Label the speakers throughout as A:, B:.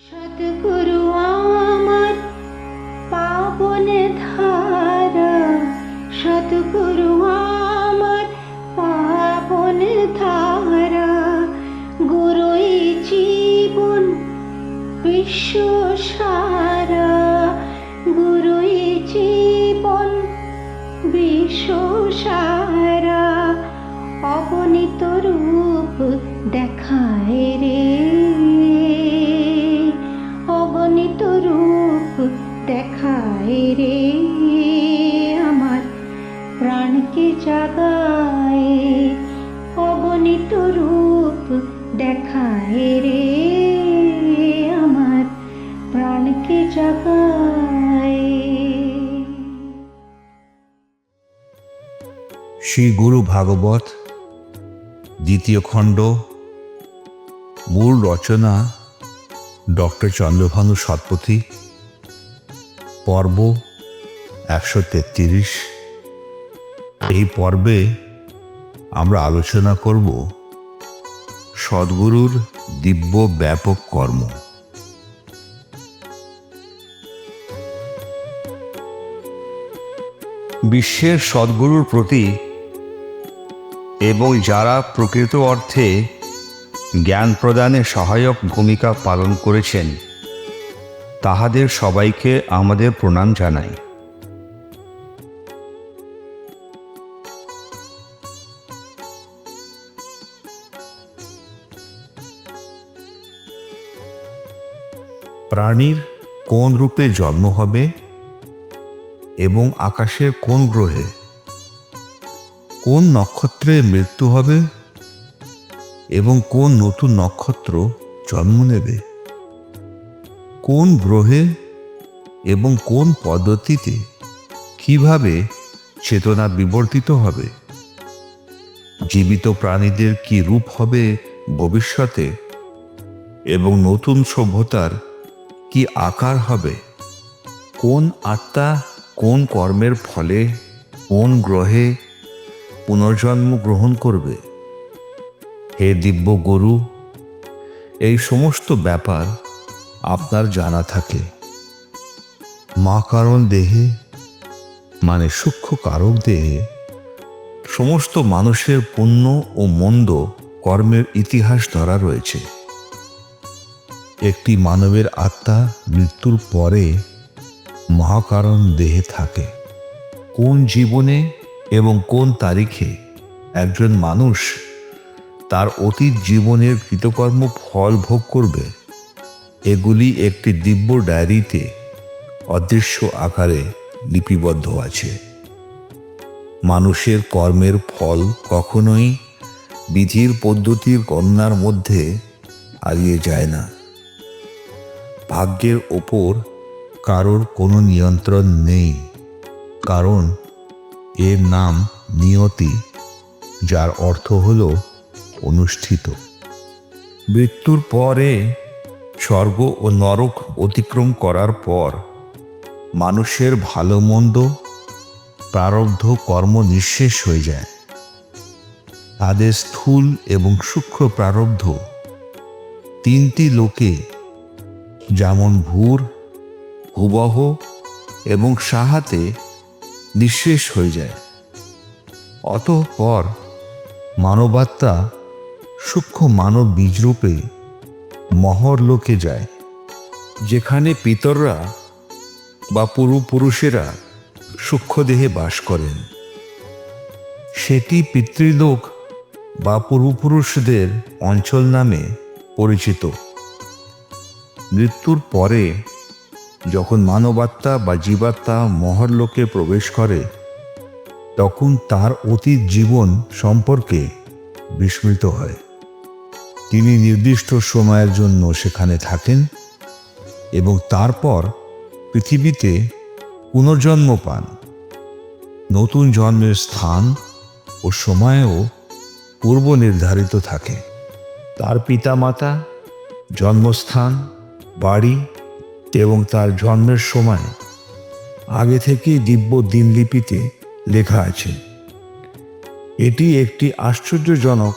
A: সদ্গুরু আমার পাবন ধারা, সদ্গুরু আমার পাবন ধারা, গুরুই জীবন বিশ্ব সারা, গুরুই জীবন বিশ্ব সারা, অগণিত রূপ দেখায় রে, অগণিত রূপ দেখায় রে, আমার প্রাণকে জাগায়, অগণিত রূপ দেখায় রে, আমার প্রাণকে জাগায়।
B: শ্রী গুরু ভাগবত দ্বিতীয় খণ্ড, মূল রচনা ডক্টর চন্দ্রভানু শতপথী, পর্ব 133। এই পর্বে আমরা আলোচনা করব সদ্গুরুর দিব্য ব্যাপক কর্ম। বিশ্বের সদ্গুরুর প্রতি এবং যারা প্রকৃত অর্থে জ্ঞান প্রদানে সহায়ক ভূমিকা পালন করেছেন তাহাদের সবাইকে আমাদের প্রণাম জানাই। প্রাণীর কোন রূপে জন্ম হবে এবং আকাশের কোন গ্রহে কোন নক্ষত্রে মৃত্যু হবে এবং কোন নতুন নক্ষত্র জন্ম নেবে, কোন গ্রহে এবং কোন পদ্ধতিতে কিভাবে চেতনা বিবর্তিত হবে, জীবিত প্রাণীদের কি রূপ হবে ভবিষ্যতে এবং নতুন সভ্যতার কি আকার হবে, কোন আত্মা কোন কর্মের ফলে কোন গ্রহে পুনর্জন্ম গ্রহণ করবে। হে দিব্য গুরু, এই সমস্ত ব্যাপার আপনার জানা থাকে। মা কারণ দেহে মানে সূক্ষ্ম কারক দেহে সমস্ত মানুষের পুণ্য ও মন্দ কর্মের ইতিহাস ধরা রয়েছে। একটি মানবের আত্মা মৃত্যুর পরে মহাকারণ দেহে থাকে। কোন জীবনে এবং কোন তারিখে একজন মানুষ তার অতীত জীবনের কৃতকর্ম ফল ভোগ করবে, এগুলি একটি দিব্য ডায়েরিতে অদৃশ্য আকারে লিপিবদ্ধ আছে। মানুষের কর্মের ফল কখনোই বিধির পদ্ধতির গণনার মধ্যে হারিয়ে যায় না। ভাগ্যের ওপর কারোর কোনো নিয়ন্ত্রণ নেই, কারণ এর নাম নিয়তি, যার অর্থ হল অনুষ্ঠিত। মৃত্যুর পরে স্বর্গ ও নরক অতিক্রম করার পর মানুষের ভালো মন্দ প্রারব্ধ কর্ম নিঃশেষ হয়ে যায়। তাদের স্থূল এবং সূক্ষ্ম প্রারব্ধ তিনটি লোকে যেমন ভূর, ভূবহ এবং সাহাতে নিঃশেষ হয়ে যায়। অতঃপর মানবাত্মা সূক্ষ্ম মানব বীজরূপে মহর লোকে যায়, যেখানে পিতররা বা পূর্বপুরুষেরা সূক্ষ্ম দেহে বাস করেন। সেটি পিতৃলোক বা পূর্বপুরুষদের অঞ্চল নামে পরিচিত। মৃত্যুর পরে যখন মানবাত্মা বা জীবাত্মা মহরলোকে প্রবেশ করে, তখন তার অতীত জীবন সম্পর্কে বিস্মৃত হয়। তিনি নির্দিষ্ট সময়ের জন্য সেখানে থাকেন এবং তারপর পৃথিবীতে পুনর্জন্ম পান। নতুন জন্মের স্থান ও সময়ও পূর্ব নির্ধারিত থাকে। তার পিতামাতা, জন্মস্থান, বাড়ি এবং তার জন্মের সময় আগে থেকেই দিব্য দিনলিপিতে লেখা আছে। এটি একটি আশ্চর্যজনক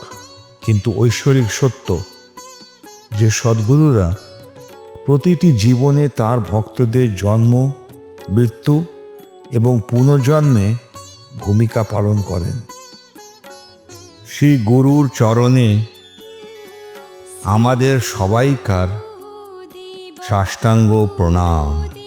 B: কিন্তু ঐশ্বরিক সত্য যে সদ্গুরুরা প্রতিটি জীবনে তার ভক্তদের জন্ম, মৃত্যু এবং পুনর্জন্মে ভূমিকা পালন করেন। শ্রী গুরুর চরণে আমাদের সবাইকার সাষ্টাঙ্গ প্রণাম।